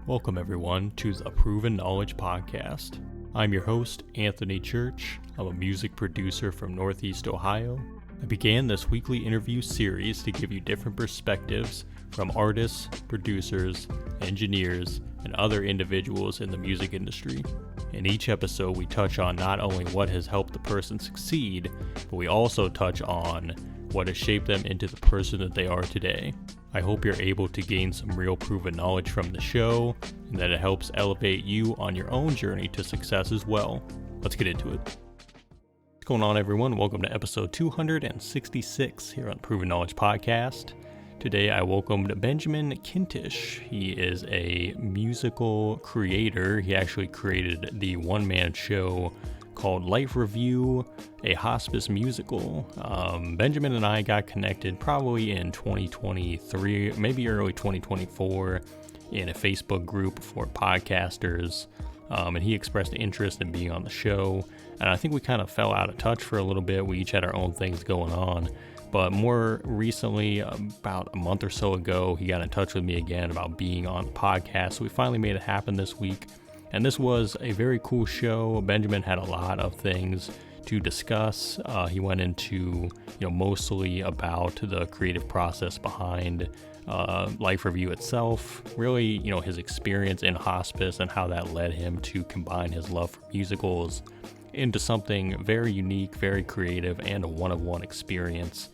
Welcome everyone to the Proven Knowledge Podcast. I'm your host, Anthony Church. I'm a music producer from Northeast Ohio. I began this weekly interview series to give you different perspectives from artists, producers, engineers, and other individuals in the music industry. In each episode, we touch on not only what has helped the person succeed, but we also touch on what has shaped them into the person that they are today. I hope you're able to gain some real proven knowledge from the show, and that it helps elevate you on your own journey to success as well. Let's get into it. What's going on, everyone? Welcome to episode 266 here on the Proven Knowledge Podcast. Today I welcomed Benjamin Kintisch. He is a musical creator. He actually created the one-man show called Life Review, a hospice musical. Benjamin and I got connected probably in 2023, maybe early 2024, in a Facebook group for podcasters, and he expressed interest in being on the show, and I think we kind of fell out of touch for a little bit. We each had our own things going on, but more recently, about a month or so ago, he got in touch with me again about being on the podcast, so we finally made it happen this week. And this was a very cool show. Benjamin had a lot of things to discuss. He went into, mostly about the creative process behind Life Review itself, really, his experience in hospice and how that led him to combine his love for musicals into something very unique, very creative, and a one-of-one experience.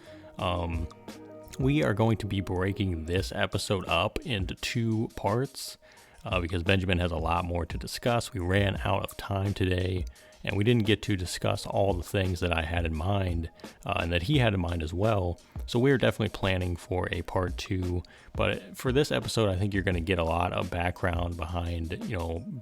We are going to be breaking this episode up into two parts. Because Benjamin has a lot more to discuss. We ran out of time today, and we didn't get to discuss all the things that I had in mind, and that he had in mind as well. So we're definitely planning for a part two. But for this episode, I think you're going to get a lot of background behind,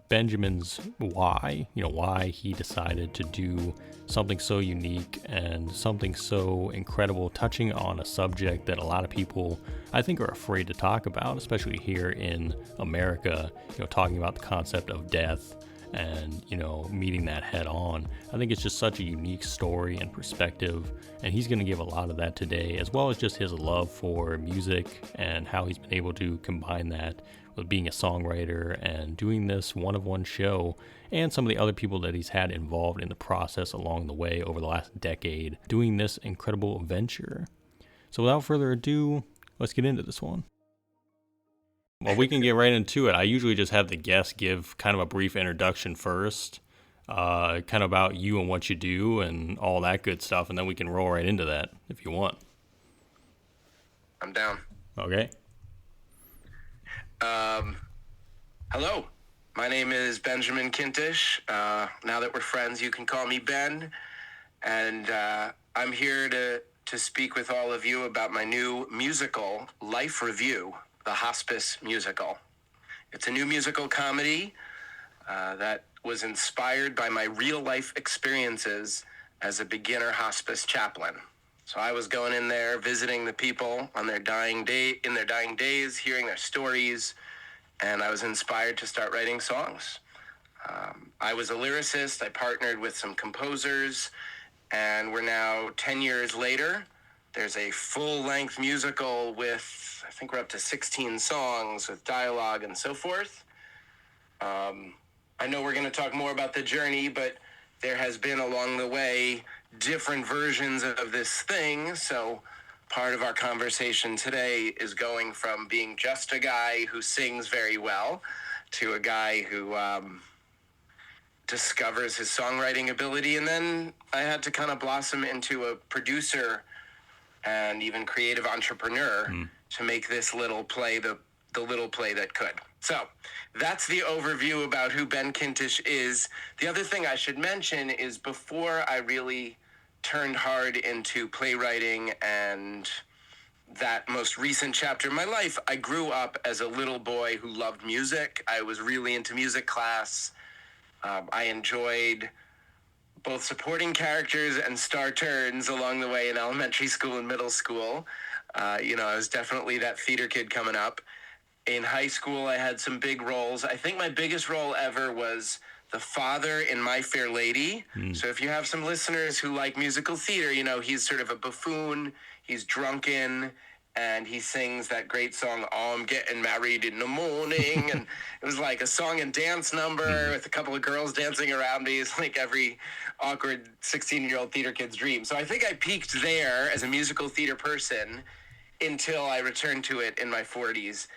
Benjamin's why, why he decided to do something so unique and something so incredible, touching on a subject that a lot of people, I think, are afraid to talk about, especially here in America, talking about the concept of death and, meeting that head on. I think it's just such a unique story and perspective, and he's going to give a lot of that today, as well as just his love for music and how he's been able to combine that with being a songwriter and doing this one-of-one show, and some of the other people that he's had involved in the process along the way over the last decade, doing this incredible venture. So without further ado, let's get into this one. Well, we can get right into it. I usually just have the guest give kind of a brief introduction first, kind of about you and what you do and all that good stuff, and then we can roll right into that if you want. I'm down. Okay. Hello, my name is Benjamin Kintisch. Now that we're friends, you can call me Ben, and I'm here to speak with all of you about my new musical, Life Review, the hospice musical. It's a new musical comedy that was inspired by my real-life experiences as a beginner hospice chaplain. So I was going in there, visiting the people on their dying days, hearing their stories, and I was inspired to start writing songs. I was a lyricist. I partnered with some composers, and we're now 10 years later. There's a full-length musical with, I think we're up to 16 songs with dialogue and so forth. I know we're going to talk more about the journey, but there has been along the way different versions of this thing, so part of our conversation today is going from being just a guy who sings very well to a guy who discovers his songwriting ability, and then I had to kind of blossom into a producer and even creative entrepreneur to make this little play the little play that could. So that's the overview about who Ben Kintisch is. The other thing I should mention is before I really turned hard into playwriting and that most recent chapter of my life, I grew up as a little boy who loved music. I was really into music class. I enjoyed both supporting characters and star turns along the way in elementary school and middle school. I was definitely that theater kid coming up. In high school, I had some big roles. I think my biggest role ever was the father in My Fair Lady. So if you have some listeners who like musical theater, he's sort of a buffoon, he's drunken, and he sings that great song, "Oh, I'm Getting Married in the Morning," and it was like a song and dance number with a couple of girls dancing around me. It's like every awkward 16-year-old theater kid's dream. So I think I peaked there as a musical theater person until I returned to it in my 40s.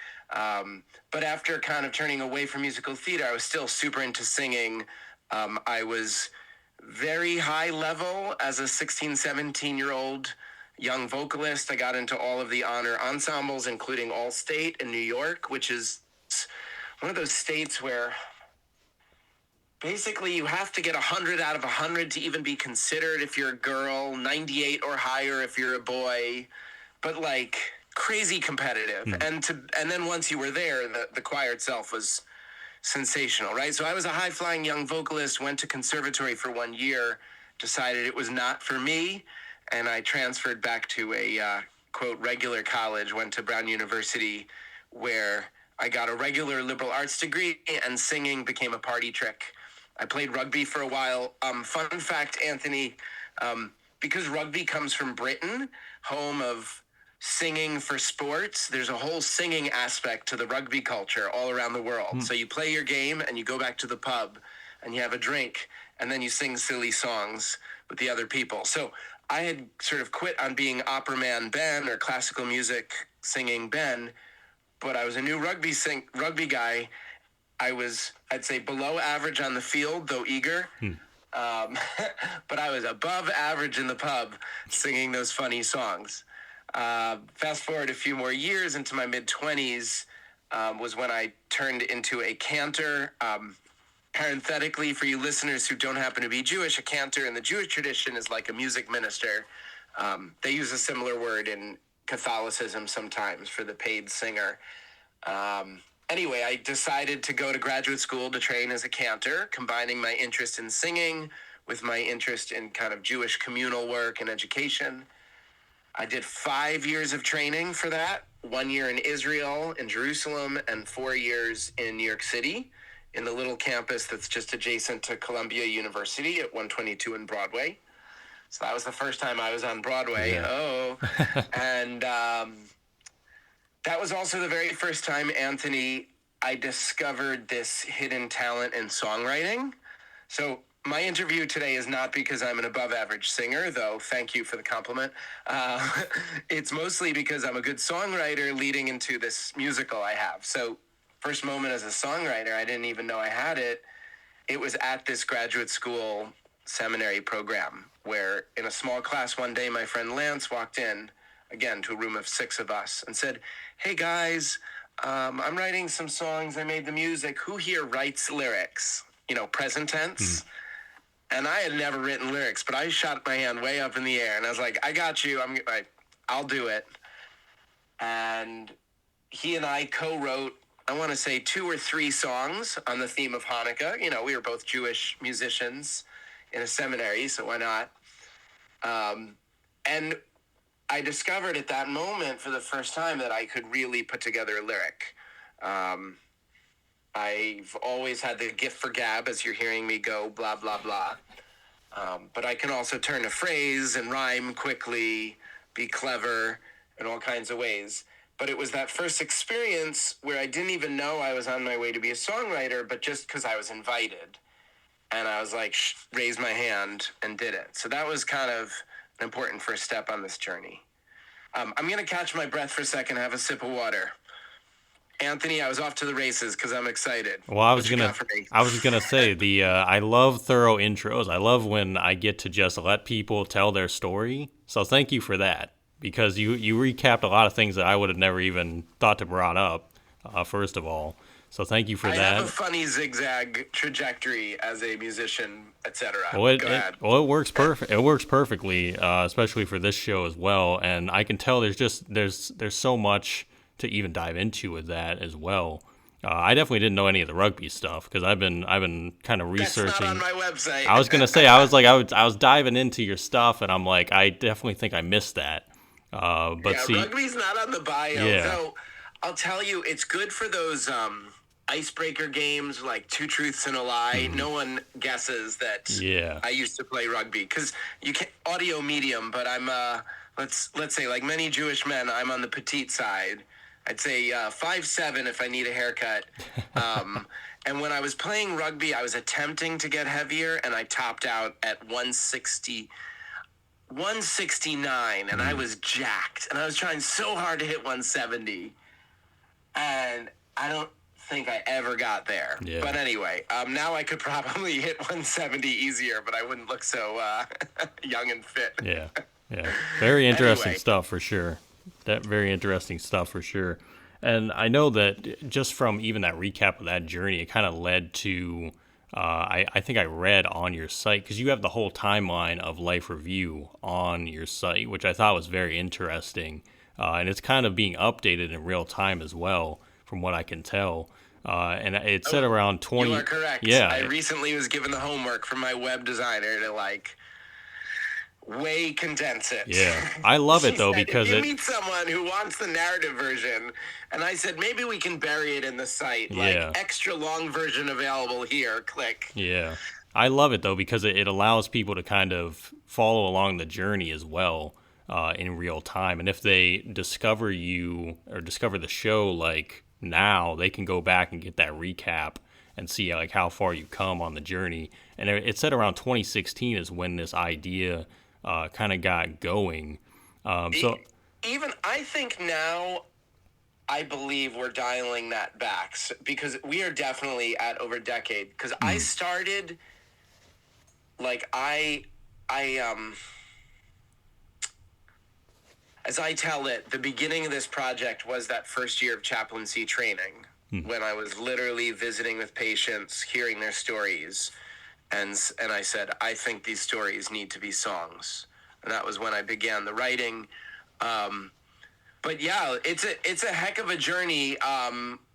But after kind of turning away from musical theater, I was still super into singing. I was very high level as a 16, 17-year-old young vocalist. I got into all of the honor ensembles, including All-State in New York, which is one of those states where basically you have to get 100 out of 100 to even be considered if you're a girl, 98 or higher if you're a boy, but like crazy competitive. And then once you were there, the choir itself was sensational, right? So I was a high-flying young vocalist, went to conservatory for 1 year, decided it was not for me, and I transferred back to a, quote, regular college, went to Brown University, where I got a regular liberal arts degree, and singing became a party trick. I played rugby for a while. Fun fact, Anthony, because rugby comes from Britain, home of singing for sports, there's a whole singing aspect to the rugby culture all around the world. So you play your game and you go back to the pub and you have a drink and then you sing silly songs with the other people. So I had sort of quit on being opera man Ben or classical music singing Ben, but I was a new rugby guy. I was, I'd say, below average on the field, though eager. But I was above average in the pub singing those funny songs. Fast forward a few more years into my mid-20s was when I turned into a cantor. Parenthetically, for you listeners who don't happen to be Jewish, a cantor in the Jewish tradition is like a music minister. They use a similar word in Catholicism sometimes for the paid singer. Anyway, I decided to go to graduate school to train as a cantor, combining my interest in singing with my interest in kind of Jewish communal work and education. I did 5 years of training for that, 1 year in Israel, in Jerusalem, and 4 years in New York City, in the little campus that's just adjacent to Columbia University at 122 and Broadway. So that was the first time I was on Broadway. Yeah. And that was also the very first time, Anthony, I discovered this hidden talent in songwriting. So my interview today is not because I'm an above average singer, though thank you for the compliment. It's mostly because I'm a good songwriter leading into this musical I have. So first moment as a songwriter, I didn't even know I had it. It was at this graduate school seminary program where in a small class one day, my friend Lance walked in, again, to a room of 6 of us and said, "Hey guys, I'm writing some songs. I made the music. Who here writes lyrics?" You know, present tense. And I had never written lyrics, but I shot my hand way up in the air and I was like, "I got you. I'll do it." And he and I co-wrote, I want to say 2 or 3 songs on the theme of Hanukkah. You know, we were both Jewish musicians in a seminary, so why not? And I discovered at that moment for the first time that I could really put together a lyric. I've always had the gift for gab, as you're hearing me go blah, blah, blah. But I can also turn a phrase and rhyme quickly, be clever in all kinds of ways. But it was that first experience where I didn't even know I was on my way to be a songwriter, but just because I was invited. And I was like, raised my hand and did it. So that was kind of an important first step on this journey. I'm going to catch my breath for a second, have a sip of water. Anthony, I was off to the races because I'm excited. Well, I was gonna say I love thorough intros. I love when I get to just let people tell their story. So thank you for that, because you recapped a lot of things that I would have never even thought to brought up. First of all, so thank you for that. I have a funny zigzag trajectory as a musician, etc. Well, it works perfect. It works perfectly, especially for this show as well. And I can tell there's so much to even dive into with that as well. I definitely didn't know any of the rugby stuff because I've been kind of researching. That's not on my website. I was gonna say I was diving into your stuff and I'm like, I definitely think I missed that. But yeah, see, rugby's not on the bio. Yeah. So I'll tell you, it's good for those icebreaker games like 2 Truths and a Lie. Mm-hmm. No one guesses that I used to play rugby because you can audio medium, but I'm let's say, like many Jewish men, I'm on the petite side. I'd say 5'7" if I need a haircut. And when I was playing rugby, I was attempting to get heavier, and I topped out at 169, and I was jacked. And I was trying so hard to hit 170, and I don't think I ever got there. Yeah. But anyway, now I could probably hit 170 easier, but I wouldn't look so young and fit. Yeah. Yeah. Very interesting Anyway. stuff for sure. Very interesting stuff for sure. And I know that just from even that recap of that journey, it kind of led to, I think I read on your site, because you have the whole timeline of Life Review on your site, which I thought was very interesting. And it's kind of being updated in real time as well, from what I can tell. And it said around 20. You are correct. Yeah. I recently was given the homework from my web designer to way condense it. Yeah, I love it though, Said, because if you meet someone who wants the narrative version, and I said maybe we can bury it in the site, Yeah. extra long version available here. Click. Yeah, I love it though, because it allows people to kind of follow along the journey as well in real time. And if they discover you or discover the show now, they can go back and get that recap and see how far you've come on the journey. And it said around 2016 is when this idea kind of got going. So Even I think now, I believe we're dialing that back because we are definitely at over a decade. Because I started, as I tell it, the beginning of this project was that first year of chaplaincy training, when I was literally visiting with patients, hearing their stories. And I said, I think these stories need to be songs. And that was when I began the writing. But yeah, it's a heck of a journey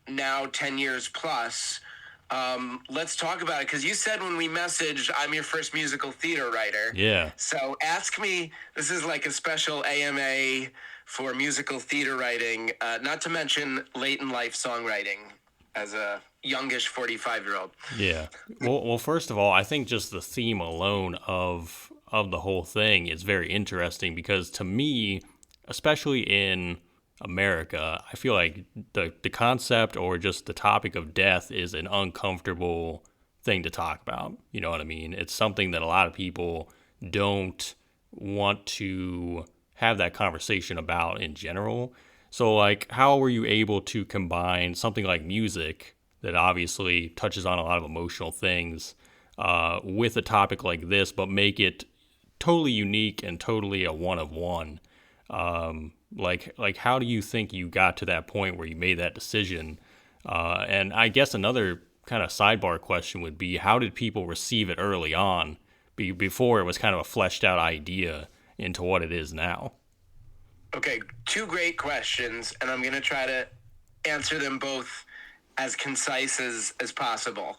now, 10 years plus. Let's talk about it, because you said when we messaged, I'm your first musical theater writer. yeah, So ask me, this is like a special AMA for musical theater writing, not to mention late in life songwriting as a youngish 45-year-old. yeah. Well, first of all, I think just the theme alone of the whole thing is very interesting, because to me, especially in America, I feel like the concept or just the topic of death is an uncomfortable thing to talk about. You know what I mean? It's something that a lot of people don't want to have that conversation about in general. So, how were you able to combine something like music that obviously touches on a lot of emotional things with a topic like this, but make it totally unique and totally a one of one? How do you think you got to that point where you made that decision? And I guess another kind of sidebar question would be, how did people receive it early on, before it was kind of a fleshed out idea into what it is now? Okay, two great questions, and I'm going to try to answer them both as concise as possible.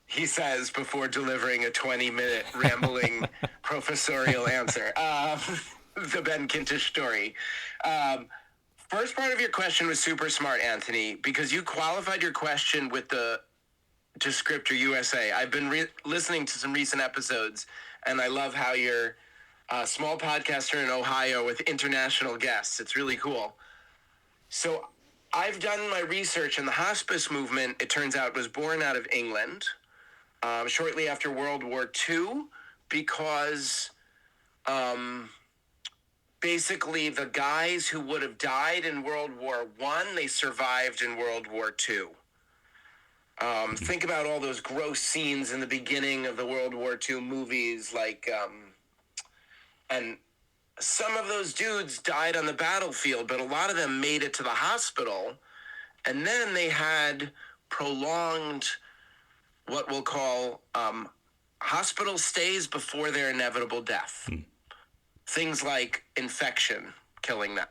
He says before delivering a 20-minute rambling professorial answer. The Ben Kintisch story. First part of your question was super smart, Anthony, because you qualified your question with the descriptor USA. I've been listening to some recent episodes, and I love how you're a small podcaster in Ohio with international guests. It's really cool. So I've done my research, and the hospice movement, it turns out, was born out of England shortly after World War II, because basically the guys who would have died in World War I, they survived in World War II. Think about all those gross scenes in the beginning of the World War II movies, and some of those dudes died on the battlefield, but a lot of them made it to the hospital, and then they had prolonged, what we'll call hospital stays before their inevitable death. Things like infection killing them.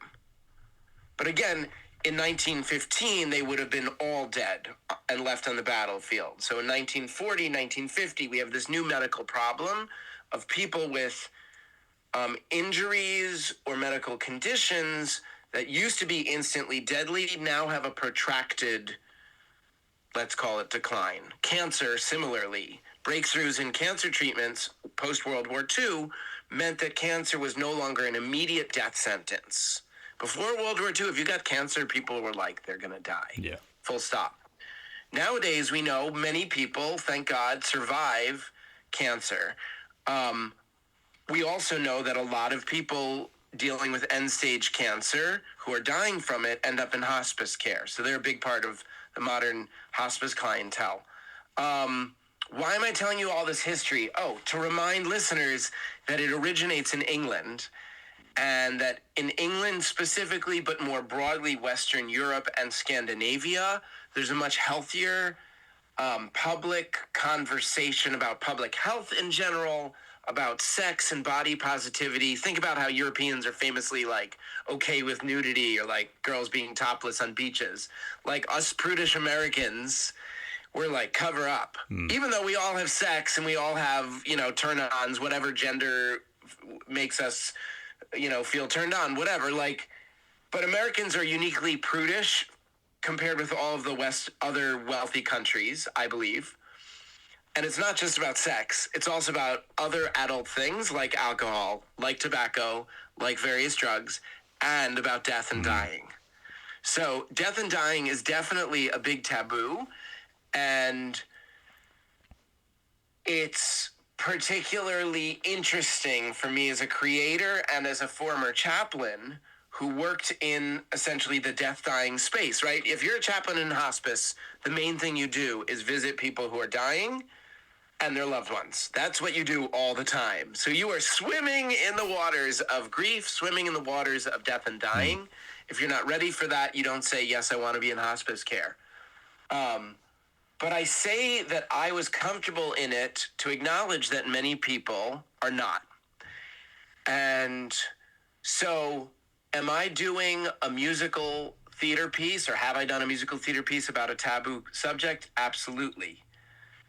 But again, in 1915, they would have been all dead and left on the battlefield. So in 1940, 1950, we have this new medical problem of people with injuries or medical conditions that used to be instantly deadly now have a protracted, let's call it, decline. Cancer, similarly. Breakthroughs in cancer treatments post-World War II meant that cancer was no longer an immediate death sentence. Before World War II, if you got cancer, people were like, they're going to die. Yeah. Full stop. Nowadays, we know many people, thank God, survive cancer. We also know that a lot of people dealing with end-stage cancer who are dying from it end up in hospice care. So they're a big part of the modern hospice clientele. Why am I telling you all this history? Oh, to remind listeners that it originates in England, and that in England specifically, but more broadly Western Europe and Scandinavia, there's a much healthier public conversation about public health in general, about sex and body positivity. Think about how Europeans are famously like okay with nudity, or like girls being topless on beaches. Like us prudish Americans, we're like, cover up. Even though we all have sex and we all have, turn-ons, whatever gender makes us, feel turned on, whatever. Like, but Americans are uniquely prudish compared with all of the other wealthy countries, I believe. And it's not just about sex. It's also about other adult things like alcohol, like tobacco, like various drugs, and about death and dying. So death and dying is definitely a big taboo. And it's particularly interesting for me as a creator and as a former chaplain who worked in essentially the death-dying space, right? If you're a chaplain in hospice, the main thing you do is visit people who are dying and their loved ones. That's what you do all the time. So you are swimming in the waters of grief, swimming in the waters of death and dying. If you're not ready for that, you don't say, yes, I want to be in hospice care. But I say that I was comfortable in it to acknowledge that many people are not. And so am I doing a musical theater piece, or have I done a musical theater piece about a taboo subject? Absolutely.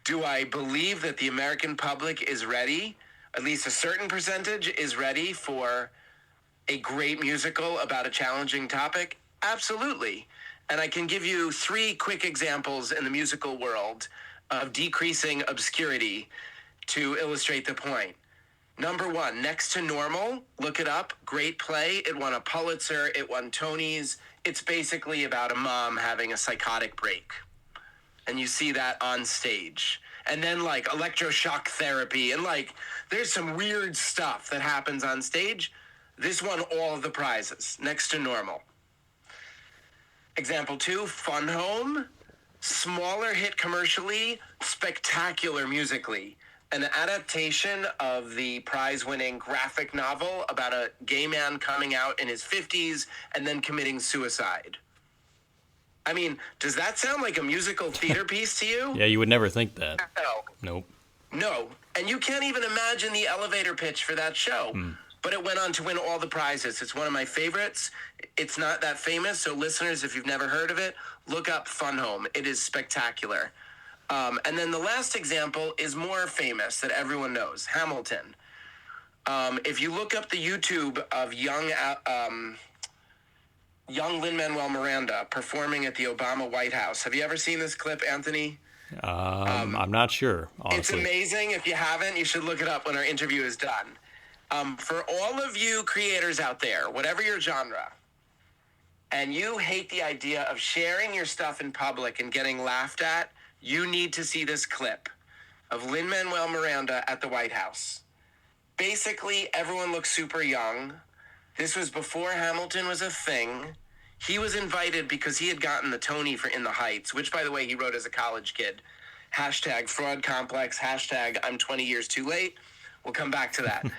Do I believe that the American public is ready, at least a certain percentage is ready for a great musical about a challenging topic? Absolutely. And I can give you 3 quick examples in the musical world of decreasing obscurity to illustrate the point. Number 1, Next to Normal. Look it up. Great play. It won a Pulitzer. It won Tonys. It's basically about a mom having a psychotic break. And you see that on stage. And then like electroshock therapy, and like there's some weird stuff that happens on stage. This won all of the prizes. Next to Normal. Example 2, Fun Home. Smaller hit commercially, spectacular musically. An adaptation of the prize-winning graphic novel about a gay man coming out in his 50s and then committing suicide. I mean, does that sound like a musical theater piece to you? Yeah, you would never think that. No. Nope. No. And you can't even imagine the elevator pitch for that show. But it went on to win all the prizes. It's one of my favorites. It's not that famous, so listeners, if you've never heard of it, look up Fun Home. It is spectacular. And then the last example is more famous that everyone knows, Hamilton. If you look up the YouTube of young Lin-Manuel Miranda performing at the Obama White House. Have you ever seen this clip, Anthony? I'm not sure, honestly. It's amazing. If you haven't, you should look it up when our interview is done. For all of you creators out there, whatever your genre, and you hate the idea of sharing your stuff in public and getting laughed at, you need to see this clip of Lin-Manuel Miranda at the White House. Basically, everyone looks super young. This was before Hamilton was a thing. He was invited because he had gotten the Tony for In the Heights, which, by the way, he wrote as a college kid. Hashtag fraud complex, hashtag I'm 20 years too late. We'll come back to that.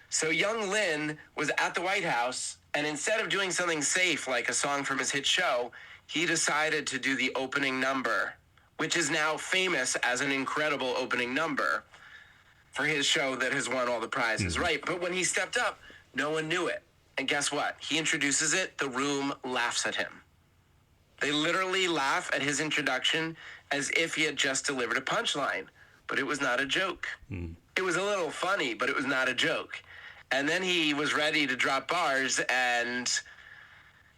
So young Lin was at the White House, and instead of doing something safe like a song from his hit show, he decided to do the opening number, which is now famous as an incredible opening number for his show that has won all the prizes, right? But when he stepped up, no one knew it. And guess what? He introduces it, the room laughs at him. They literally laugh at his introduction as if he had just delivered a punchline, but it was not a joke. It was a little funny, but it was not a joke. And then he was ready to drop bars, and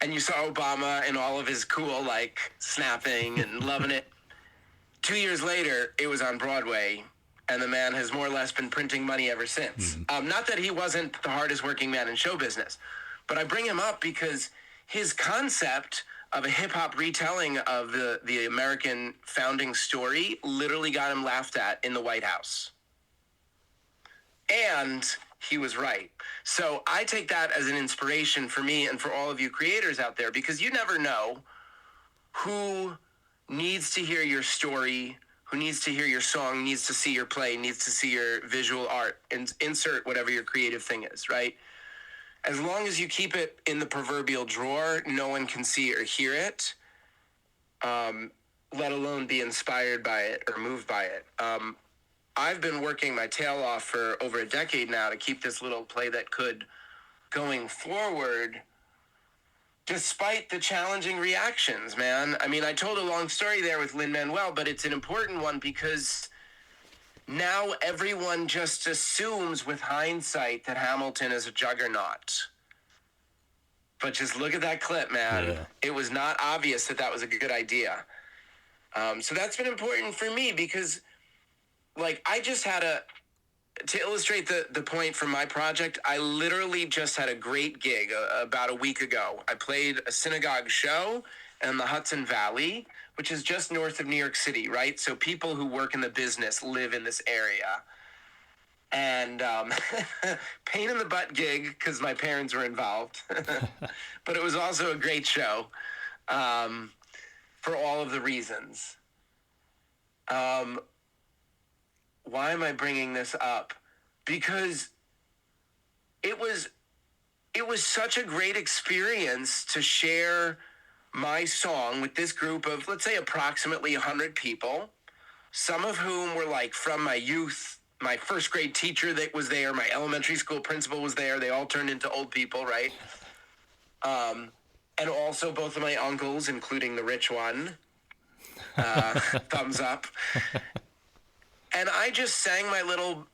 you saw Obama in all of his cool, like, snapping and loving it. 2 years later, it was on Broadway, and the man has more or less been printing money ever since. Not that he wasn't the hardest working man in show business, but I bring him up because his concept of a hip-hop retelling of the American founding story literally got him laughed at in the White House. And he was right. So I take that as an inspiration for me and for all of you creators out there, because you never know who needs to hear your story, who needs to hear your song, needs to see your play, needs to see your visual art, and insert whatever your creative thing is, right? As long as you keep it in the proverbial drawer, no one can see or hear it, let alone be inspired by it or moved by it. I've been working my tail off for over a decade now to keep this little play that could going forward, despite the challenging reactions, man. I mean, I told a long story there with Lin-Manuel, but it's an important one because now everyone just assumes with hindsight that Hamilton is a juggernaut. But just look at that clip, man. Yeah. It was not obvious that that was a good idea. So that's been important for me because, like, I just had to illustrate the point from my project, I literally just had a great gig about a week ago. I played a synagogue show in the Hudson Valley, which is just north of New York City, right? So people who work in the business live in this area. And pain in the butt gig because my parents were involved. But it was also a great show for all of the reasons. Why am I bringing this up? Because it was such a great experience to share my song with this group of, let's say, approximately 100 people, some of whom were like from my youth. My first grade teacher that was there, my elementary school principal was there. They all turned into old people, right? And also both of my uncles, including the rich one. Thumbs up. And I just sang my little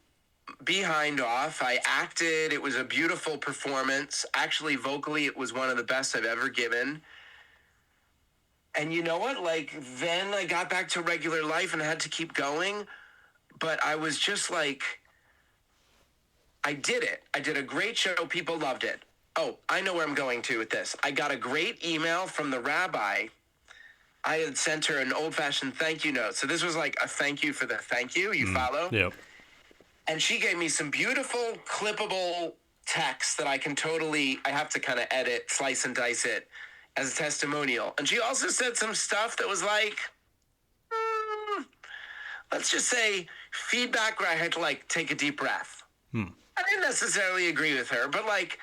behind off. I acted. It was a beautiful performance. Actually, vocally, it was one of the best I've ever given. And you know what? Like, then I got back to regular life and I had to keep going. But I was just like, I did it. I did a great show. People loved it. Oh, I know where I'm going to with this. I got a great email from the rabbi. I had sent her an old-fashioned thank you note. So this was like a thank you for the thank you. You follow? Yep. And she gave me some beautiful, clippable text that I have to kind of edit, slice and dice it as a testimonial. And she also said some stuff that was like, let's just say feedback where I had to like take a deep breath. I didn't necessarily agree with her, but like,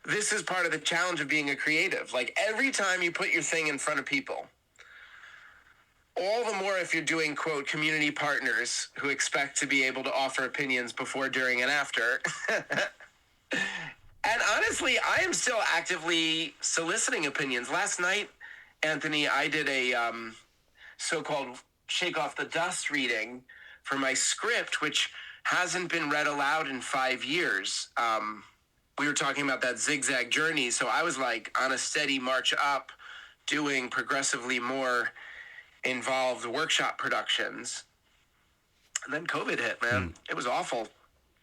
this is part of the challenge of being a creative. Like, every time you put your thing in front of people, all the more if you're doing, quote, community partners who expect to be able to offer opinions before, during, and after. And honestly, I am still actively soliciting opinions. Last night, Anthony, I did a so-called Shake Off the Dust reading for my script, which hasn't been read aloud in 5 years. We were talking about that zigzag journey, so I was like on a steady march up, doing progressively more involved workshop productions. And then COVID hit, man. It was awful.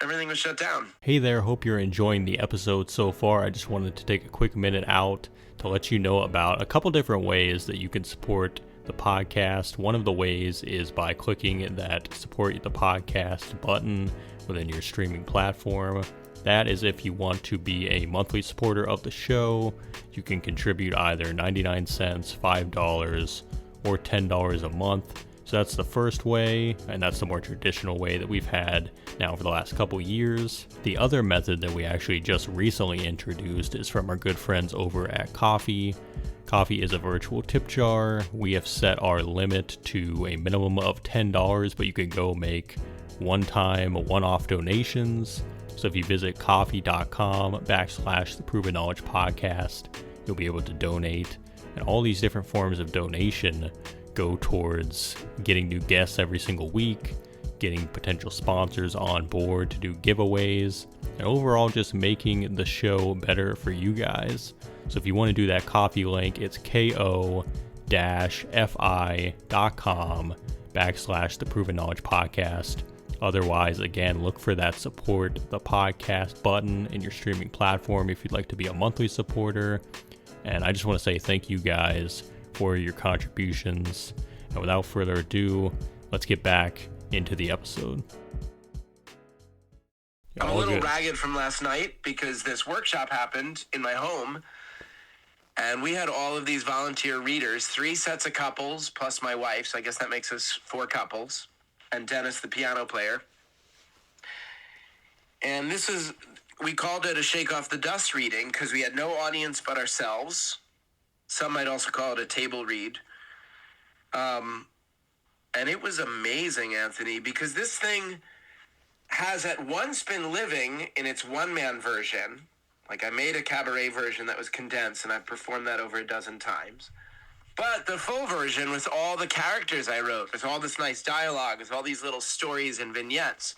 Everything was shut down. Hey there, hope you're enjoying the episode so far. I just wanted to take a quick minute out to let you know about a couple different ways that you can support the podcast. One of the ways is by clicking that support the podcast button within your streaming platform. That is if you want to be a monthly supporter of the show. You can contribute either 99 cents, $5, or $10 a month. So that's the first way, and that's the more traditional way that we've had now for the last couple years. The other method that we actually just recently introduced is from our good friends over at Ko-fi. Ko-fi is a virtual tip jar. We have set our limit to a minimum of $10, but you can go make one-time, one-off donations. So if you visit ko-fi.com/the Proven Knowledge Podcast, you'll be able to donate. And all these different forms of donation go towards getting new guests every single week, getting potential sponsors on board to do giveaways, and overall just making the show better for you guys. So if you want to do that Ko-fi link, it's ko-fi.com/the Proven Knowledge Podcast. Otherwise, again, look for that support the podcast button in your streaming platform if you'd like to be a monthly supporter. And I just want to say thank you guys for your contributions. And without further ado, let's get back into the episode. I'm a little ragged from last night because this workshop happened in my home. And we had all of these volunteer readers, 3 sets of couples, plus my wife. So I guess that makes us 4 couples. And Dennis, the piano player. And we called it a shake off the dust reading because we had no audience but ourselves. Some might also call it a table read. And it was amazing, Anthony, because this thing has at once been living in its one-man version. Like, I made a cabaret version that was condensed, and I've performed that over a dozen times. But the full version with all the characters I wrote, with all this nice dialogue, with all these little stories and vignettes,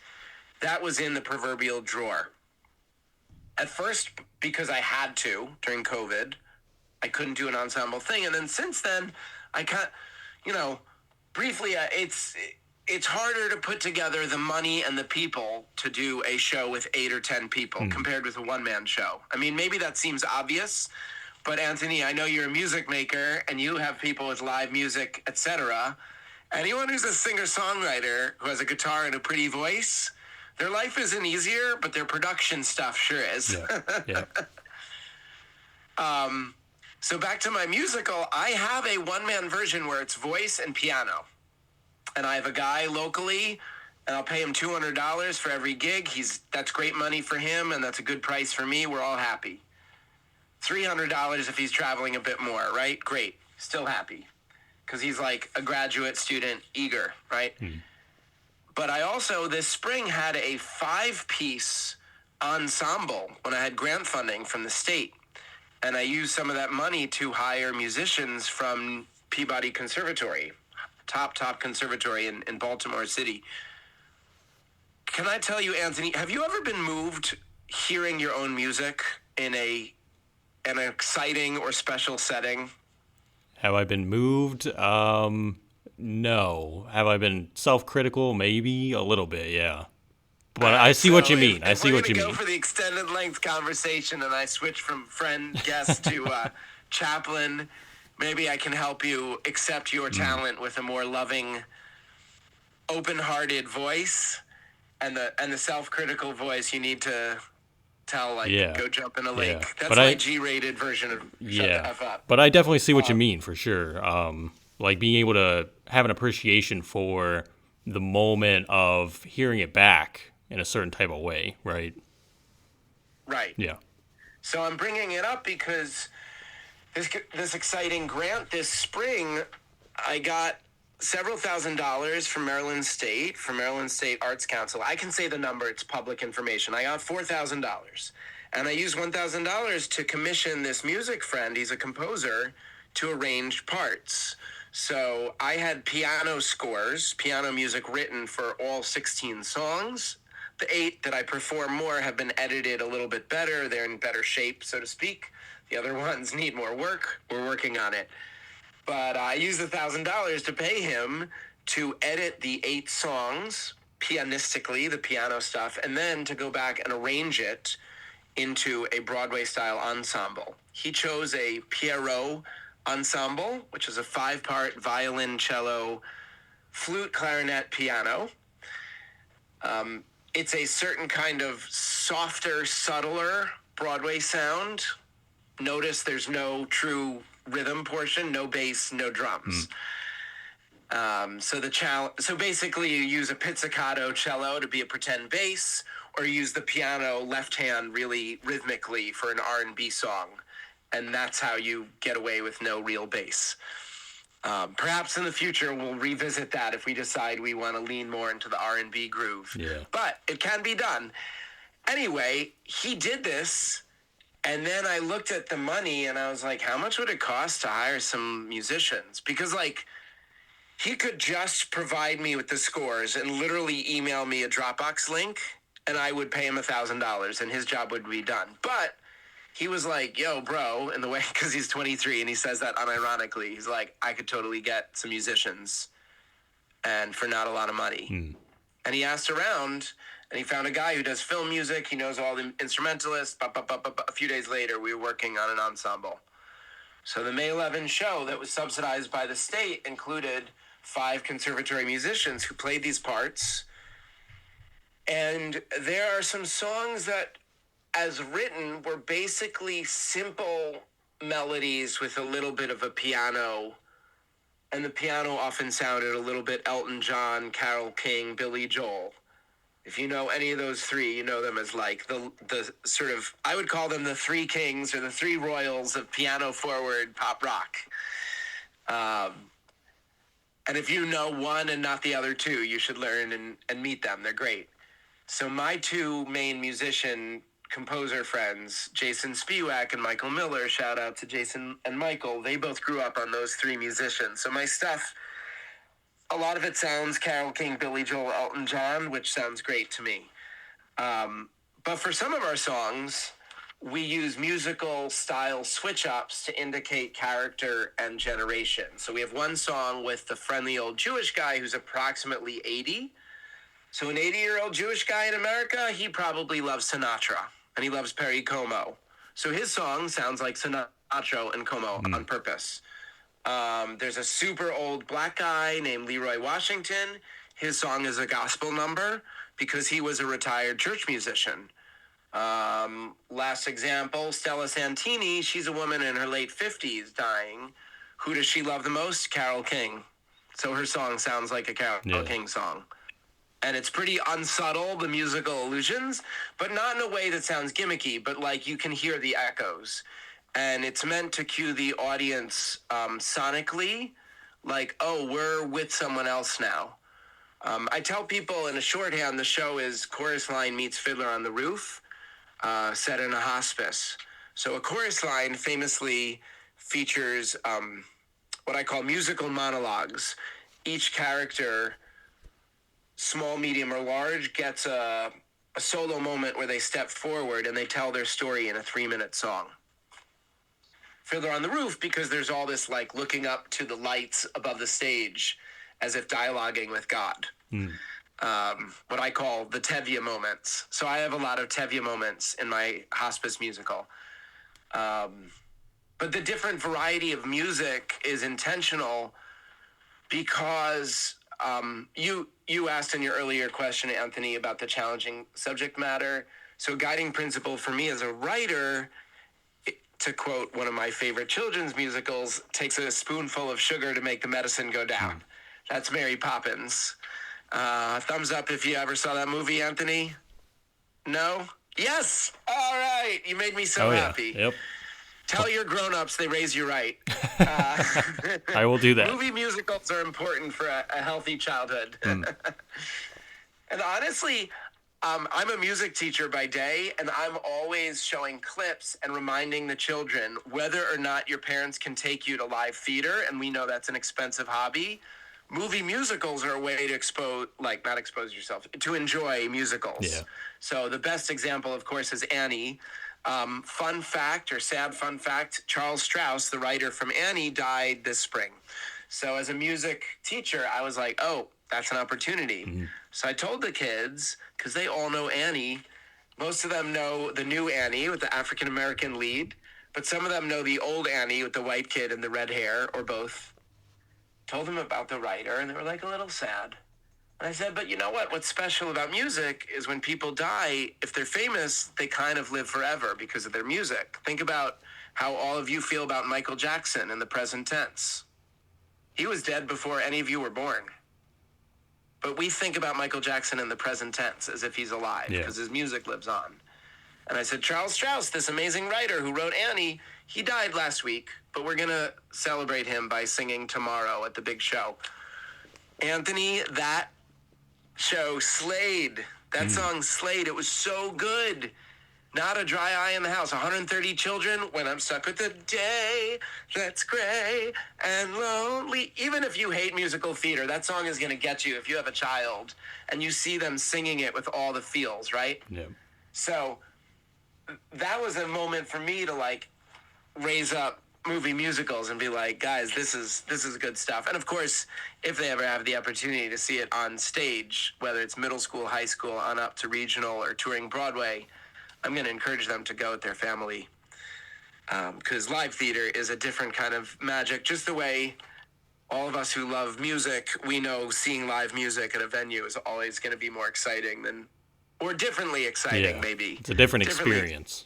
that was in the proverbial drawer. At first, because I had to during COVID, I couldn't do an ensemble thing. And then since then, I briefly, it's harder to put together the money and the people to do a show with 8 or 10 people compared with a one-man show. I mean, maybe that seems obvious, but Anthony, I know you're a music maker and you have people with live music, etc. Anyone who's a singer-songwriter who has a guitar and a pretty voice, their life isn't easier, but their production stuff sure is. Yeah. So back to my musical, I have a one-man version where it's voice and piano. And I have a guy locally, and I'll pay him $200 for every gig. That's great money for him, and that's a good price for me. We're all happy. $300 if he's traveling a bit more, right? Great. Still happy. Because he's like a graduate student, eager, right? But I also, this spring, had a 5-piece ensemble when I had grant funding from the state. And I used some of that money to hire musicians from Peabody Conservatory, top conservatory in Baltimore City. Can I tell you, Anthony, have you ever been moved hearing your own music in an exciting or special setting? Have I been moved? No. Have I been self-critical? Maybe a little bit, yeah. But I see what you mean. I see what you mean. We're going to go for the extended length conversation and I switch from friend, guest to chaplain. Maybe I can help you accept your talent with a more loving, open-hearted voice, and the self-critical voice you need to tell, go jump in a lake. Yeah. That's my G-rated version of shut the F up. But I definitely see what you mean, for sure. Like being able to have an appreciation for the moment of hearing it back in a certain type of way, right? Right. Yeah. So I'm bringing it up because this exciting grant this spring, I got several $1,000s from Maryland State Arts Council. I can say the number, it's public information. I got $4,000. And I used $1,000 to commission this music friend, he's a composer, to arrange parts. So I had piano scores, piano music written for all 16 songs. The 8 that I perform more have been edited a little bit better. They're in better shape, so to speak. The other ones need more work. We're working on it. But I used $1,000 to pay him to edit the 8 songs pianistically, the piano stuff, and then to go back and arrange it into a Broadway-style ensemble. He chose a Pierrot ensemble, which is a 5-part violin, cello, flute, clarinet, piano. It's a certain kind of softer, subtler Broadway sound. Notice there's no true rhythm portion, no bass, no drums. So basically you use a pizzicato cello to be a pretend bass, or you use the piano left hand really rhythmically for an R&B song. And that's how you get away with no real bass. Perhaps in the future we'll revisit that if we decide we want to lean more into the R&B groove. Yeah. But it can be done. Anyway, he did this, and then I looked at the money and I was like, how much would it cost to hire some musicians? Because he could just provide me with the scores and literally email me a Dropbox link, and I would pay him $1,000 and his job would be done. But he was like, yo, bro, in the way, because he's 23 and he says that unironically. He's like, I could totally get some musicians and for not a lot of money. And he asked around, and he found a guy who does film music. He knows all the instrumentalists. A few days later, we were working on an ensemble. So the May 11 show that was subsidized by the state included 5 conservatory musicians who played these parts. And there are some songs that, as written, were basically simple melodies with a little bit of a piano. And the piano often sounded a little bit Elton John, Carole King, Billy Joel. If you know any of those three, you know them as like the sort of, I would call them the 3 kings or the 3 royals of piano forward pop rock. And if you know one and not the other 2, you should learn and meet them. They're great. So my 2 main musician composer friends, Jason Spiewak and Michael Miller, shout out to Jason and Michael, they both grew up on those 3 musicians. So my stuff, a lot of it sounds Carole King, Billy Joel, Elton John, which sounds great to me. But for some of our songs, we use musical style switch-ups to indicate character and generation. So we have one song with the friendly old Jewish guy who's approximately 80. So an 80-year-old Jewish guy in America, he probably loves Sinatra, and he loves Perry Como. So his song sounds like Sinatra and Como on purpose. There's a super old black guy named Leroy Washington. His song is a gospel number because he was a retired church musician. Last example, Stella Santini, she's a woman in her late 50s dying. Who does she love the most? Carole King. So her song sounds like a Carole King song. And it's pretty unsubtle, the musical allusions, but not in a way that sounds gimmicky, but like you can hear the echoes. And it's meant to cue the audience sonically, like, oh, we're with someone else now. I tell people in a shorthand, the show is chorus line meets Fiddler on the Roof, set in a hospice. So a chorus line famously features what I call musical monologues. Each character, small, medium, or large, gets a solo moment where they step forward and they tell their story in a 3-minute song. Fiddler on the Roof, because there's all this like looking up to the lights above the stage as if dialoguing with God. What I call the Tevye moments. So I have a lot of Tevye moments in my hospice musical. But the different variety of music is intentional because you asked in your earlier question, Anthony, about the challenging subject matter. So a guiding principle for me as a writer, to quote one of my favorite children's musicals, takes a spoonful of sugar to make the medicine go down. That's Mary Poppins. Thumbs up if you ever saw that movie, Anthony. No? Yes! All right. You made me so happy. Yep. Tell your grown-ups they raise you right. I will do that. Movie musicals are important for a healthy childhood. And honestly, I'm a music teacher by day, and I'm always showing clips and reminding the children whether or not your parents can take you to live theater, and we know that's an expensive hobby. Movie musicals are a way to to enjoy musicals. Yeah. So the best example, of course, is Annie. Fun fact, or sad fun fact, Charles Strauss, the writer from Annie, died this spring. So as a music teacher, I was like, oh, that's an opportunity. So I told the kids, because they all know Annie, most of them know the new Annie with the African-American lead, but some of them know the old Annie with the white kid and the red hair, or both. Told them about the writer, and they were like a little sad. And I said, but you know what? What's special about music is when people die, if they're famous, they kind of live forever because of their music. Think about how all of you feel about Michael Jackson in the present tense. He was dead before any of you were born. But we think about Michael Jackson in the present tense as if he's alive because his music lives on. And I said, Charles Strauss, this amazing writer who wrote Annie, he died last week, but we're going to celebrate him by singing tomorrow at the big show. Anthony, that show slayed. That song slayed. It was so good. Not a dry eye in the house. 130 children. When I'm stuck with the day that's gray and lonely. Even if you hate musical theater, that song is going to get you if you have a child and you see them singing it with all the feels, right? Yeah. So that was a moment for me to like raise up movie musicals and be like, guys, this is good stuff. And of course, if they ever have the opportunity to see it on stage, whether it's middle school, high school, on up to regional or touring Broadway, I'm going to encourage them to go with their family, because live theater is a different kind of magic. Just the way all of us who love music, we know seeing live music at a venue is always going to be more exciting than, or differently exciting, maybe. It's a different experience,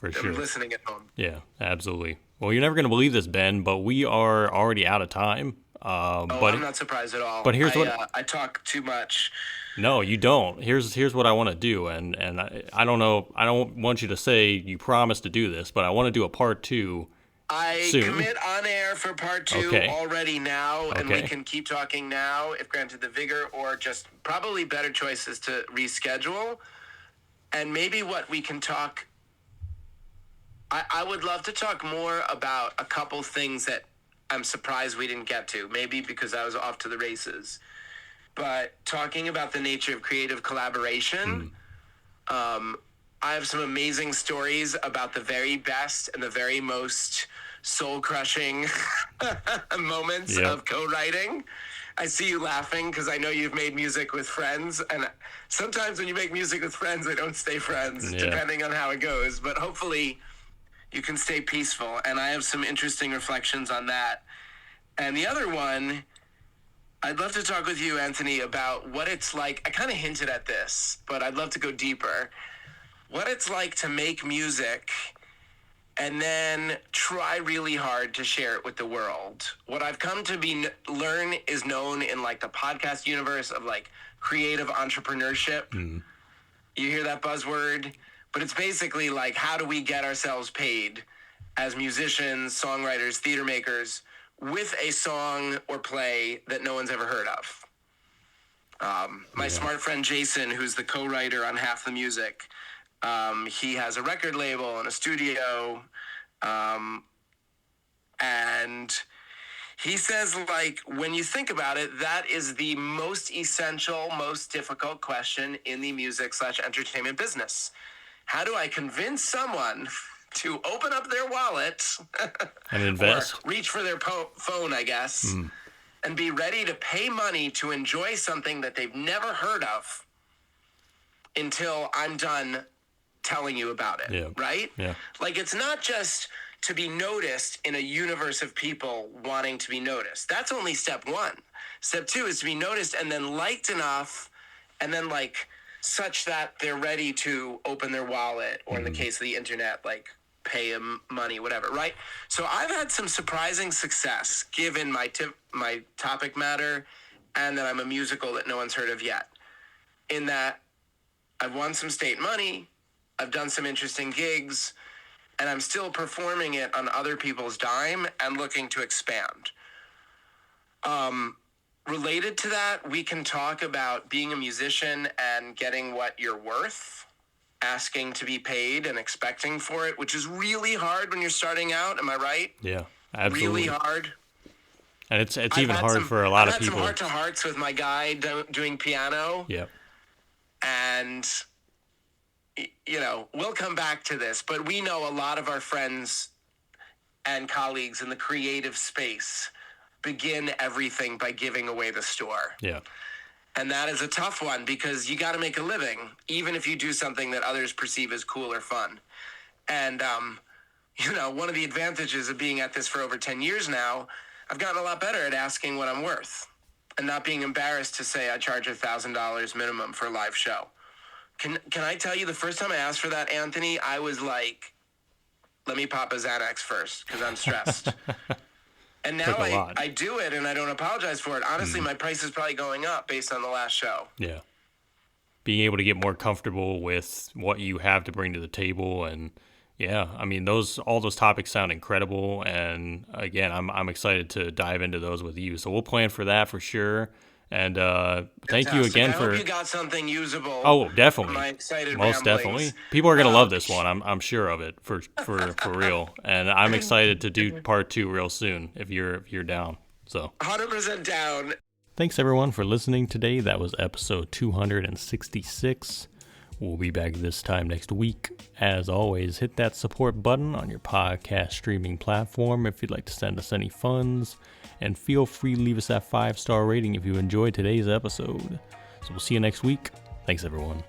for sure. Listening at home. Yeah, absolutely. Well, you're never going to believe this, Ben, but we are already out of time. But I'm not surprised at all. But here's I talk too much. No, you don't. Here's what I want to do, and I don't know. I don't want you to say you promised to do this, but I want to do a part 2. I soon. commit on air for part 2 already now, and we can keep talking now if granted the vigor, or just probably better choice is to reschedule. And maybe what we can talk, I would love to talk more about a couple things that I'm surprised we didn't get to, maybe because I was off to the races. But talking about the nature of creative collaboration, I have some amazing stories about the very best and the very most soul-crushing moments of co-writing. I see you laughing because I know you've made music with friends, and sometimes when you make music with friends, they don't stay friends, depending on how it goes. But hopefully you can stay peaceful, and I have some interesting reflections on that. And the other one, I'd love to talk with you, Anthony, about what it's like. I kind of hinted at this, but I'd love to go deeper. What it's like to make music and then try really hard to share it with the world. What I've come to learn is known in like the podcast universe of like creative entrepreneurship. You hear that buzzword, but it's basically like, how do we get ourselves paid as musicians, songwriters, theater makers with a song or play that no one's ever heard of? My smart friend Jason, who's the co-writer on half the music, he has a record label and a studio, and he says, like, when you think about it, that is the most essential, most difficult question in the music/entertainment business. How do I convince someone to open up their wallet and invest, or reach for their phone, I guess, and be ready to pay money to enjoy something that they've never heard of until I'm done telling you about it, right? Yeah. Like, it's not just to be noticed in a universe of people wanting to be noticed. That's only step 1. Step 2 is to be noticed and then liked enough, and then like such that they're ready to open their wallet, or in the case of the internet, like pay them money, whatever, right? So I've had some surprising success given my topic matter, and that I'm a musical that no one's heard of yet. In that I've won some state money, I've done some interesting gigs, and I'm still performing it on other people's dime and looking to expand. Related to that, we can talk about being a musician and getting what you're worth, asking to be paid and expecting for it, which is really hard when you're starting out. Am I right? Yeah, absolutely. Really hard. And it's even hard for a lot of people. I've had some heart-to-hearts with my guy doing piano. Yep. And, you know, we'll come back to this, but we know a lot of our friends and colleagues in the creative space begin everything by giving away the store. Yeah. And that is a tough one because you got to make a living, even if you do something that others perceive as cool or fun. And, you know, one of the advantages of being at this for over 10 years now, I've gotten a lot better at asking what I'm worth and not being embarrassed to say I charge $1,000 minimum for a live show. Can I tell you, the first time I asked for that, Anthony, I was like, let me pop a Xanax first because I'm stressed. And now I do it and I don't apologize for it. Honestly, my price is probably going up based on the last show. Yeah. Being able to get more comfortable with what you have to bring to the table. And yeah, I mean, all those topics sound incredible. And again, I'm excited to dive into those with you. So we'll plan for that for sure. And thank you again I hope you got something usable. Oh, definitely. My excited Most definitely. People are gonna love this one. I'm sure of it for real. And I'm excited to do part 2 real soon if you're down. So 100% down. Thanks everyone for listening today. That was episode 266. We'll be back this time next week. As always, hit that support button on your podcast streaming platform if you'd like to send us any funds, and feel free to leave us that 5-star rating if you enjoyed today's episode. So we'll see you next week. Thanks, everyone.